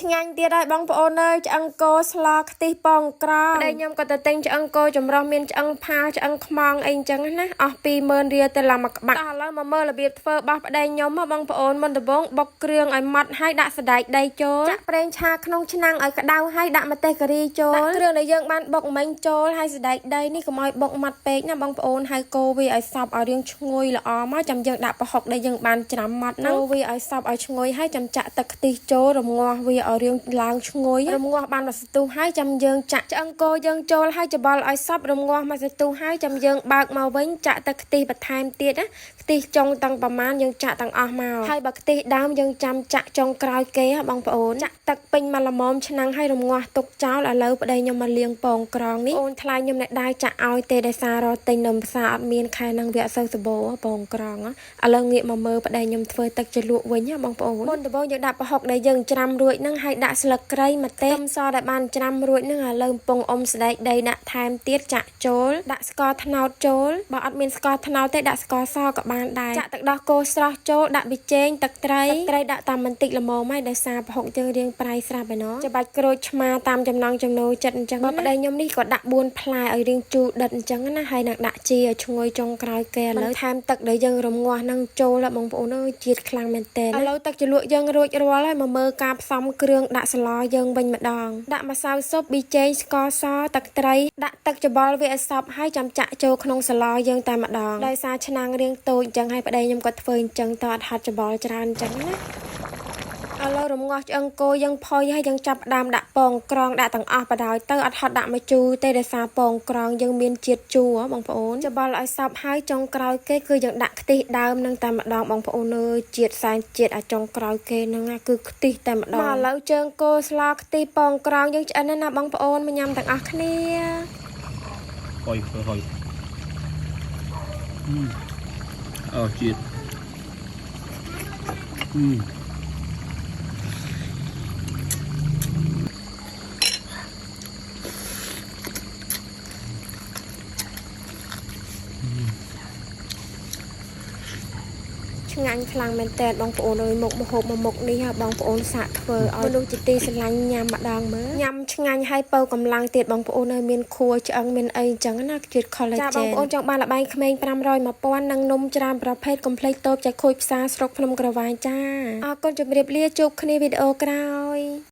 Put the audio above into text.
ឆ្ងាញ់ទៀតហើយបងប្អូនអើយឆ្អឹងគោស្លខ្ទិះប៉ងក្រងប្តីខ្ញុំក៏ទៅទិញឆ្អឹងគោចម្រុះមានឆ្អឹងផាឆ្អឹងខ្មងអីចឹងណាអស់20000រៀលទៅឡាមកក្បាច់ឥឡូវមកមើលរបៀបធ្វើរបស់ប្តីខ្ញុំបងប្អូនមុនដំបូងបុកគ្រឿងឲ្យម៉ត់ហើយដាក់សណ្តែកដីចូលចាក់ប្រេងឆាក្នុងឆ្នាំងឲ្យក្តៅហើយដាក់ម្ទេសការីចូលដាក់គ្រឿងដែលយើងបានបុកមិញចូលហើយសណ្តែកដីនេះកុំឲ្យបុកម៉ត់ពេកណាបងប្អូនហើយកូរវាឲ្យសព្វឲ្យរាងឈ្ងុយល្អមកចាំយើងដាក់ប្រហុកដែលយើងបានច្រាំម៉ត់ហ្នឹងកូរវាឲ្យសព្វឲ្យឈ្ងុយហើយចាំចាក់ទឹកខ្ទិះចូលរងាស់វាឲ្យរាងឡើងឈ្ងុយរងាស់បានមកស្ទុះហើយចាំយើងចាក់ឆ្អឹងគោយើងចូលហើយច្បល់ឲ្យសព្វរងាស់មកស្ទុះហើយចាំយើងបើកមកវិញចាក់ទឹកខ្ទិះបន្ថែមទៀតណាខ្ទិះចុងទាំងប្រមាណយើងចាក់ទាំងអស់មកហើយបើខ្ទិះដើមយើងចាំចាក់ចុងក្រោយគេបងប្អូនចាក់ទឹកពេញមកល្មមឆ្នាំងហើយរងាស់ទុកចោលឥឡូវប្តីខ្ញុំមកលាងពងក្រងនេះអូនថ្លៃខ្ញុំអ្នកដែរចាក់ឲ្យទេដោយសាររត់ទិញនៅផ្សារអត់មានខែនឹងវាអត់សូវសបោពងក្រងឥឡូវងាកមកមើលប្តីខ្ញុំធ្វើទឹកជ្រលក់វិញបងប្អូនមុនដំបូងយើងដាក់ប្រហុកដែលយើងច្រាំរួចហ្នឹងហើយដាក់ស្លឹកគ្រៃម្ទេសខ្ទឹមសដែលបានច្រាំរួចហ្នឹងឥឡូវកំពុងអ៊ំស្ដែកដីដាក់ថែមទៀតចាក់ចូលដាក់ស្ករត្នោតចូលបើអត់មានស្ករត្នោតទេដាក់ស្ករសក៏បានដែរចាក់ទឹកដោះគោស្រស់ចូលដាក់ប៊ីចេងទឹកត្រីដាក់តាមបន្តិចល្មមហើយដោយសារប្រហុកយើងរៀងប្រៃស្រាប់ឯណោះច្បាច់ក្រូចឆ្មាតាមចំណង់ចំណូលចិត្តអញ្ចឹងបើប្តីខ្ញុំនេះក៏ដាក់4ផ្លែឲ្យរៀងជូរដិតអញ្ចឹងណាហើយនឹងដាក់ជីឲ្យឈ្ងុយចុងក្រោយគេឥឡូវថែមទឹកដែលយើងរងាស់ហ្នឹងចូលបងប្អូនអើយជាតិខ្លាំងមែនតើឥឡូវទឹកជ្រលក់យើងរួចរាល់ហើយមកមើលការផ្សំគ្រឿងដាក់ស្លយើងវិញម្ដងដាក់ម្សៅស៊ុបប៊ីចេងស្ករសទឹកត្រីដាក់ទឹកច្បល់វាឲ្យសព្វហើយចាំចាក់ចូលក្នុងស្លយើងតែម្ដងដោយសារឆ្នាំងរាងតូចអញ្ចឹងហើយប្តីខ្ញុំក៏ធ្វើអញ្ចឹងតអត់ហាត់ច្បល់ច្រើនអញ្ចឹងណាឥឡូវរងាស់ឆ្អឹងគោយើងផុយហើយយើងចាប់ផ្ដើមដាក់ពងក្រងដាក់ទាំងអស់បដ ாய் ទៅអត់ហត់ដាក់មកជូរទេដោយសារពងក្រងយើងមានជាតិជូរបងប្អូនច្បល់ឲ្យសព្វហើយចុងក្រោយគេគឺយើងដាក់ខ្ទិះដើមនឹងតែម្ដងបងប្អូនអើយជាតិសែនជាតិអាចុងក្រោយគេហ្នឹងគឺខ្ទិះតែម្ដងមកឥឡូវជើងគោស្លខ្ទិះពងក្រងយើងឆ្អិនណាបងប្អូនមកញ៉ាំទាំងអស់គ្នាហុយហុយអូជាតិឆ្ងាញ់ខ្លាំងមែនតើបងប្អូនអើយមុខម្ហូបមួយមុខនេះបងប្អូនសាកធ្វើឲ្យមនុស្សជាទីស្រឡាញ់ញ៉ាំម្ដងមើលញ៉ាំឆ្ងាញ់ហើយបើកម្លាំងទៀតបងប្អូនអើយមានខួរឆ្អឹងមានអីអញ្ចឹងណាជាតិ collagen ចាបងប្អូនចង់បានលបែងក្មេង500 1000និងនំច្រើនប្រភេទកុំភ្លេចតូបចែកខូចផ្សារស្រុកភ្នំក្រវាញចាអរគុណជម្រាបលាជួបគ្នាវីដេអូក្រោយ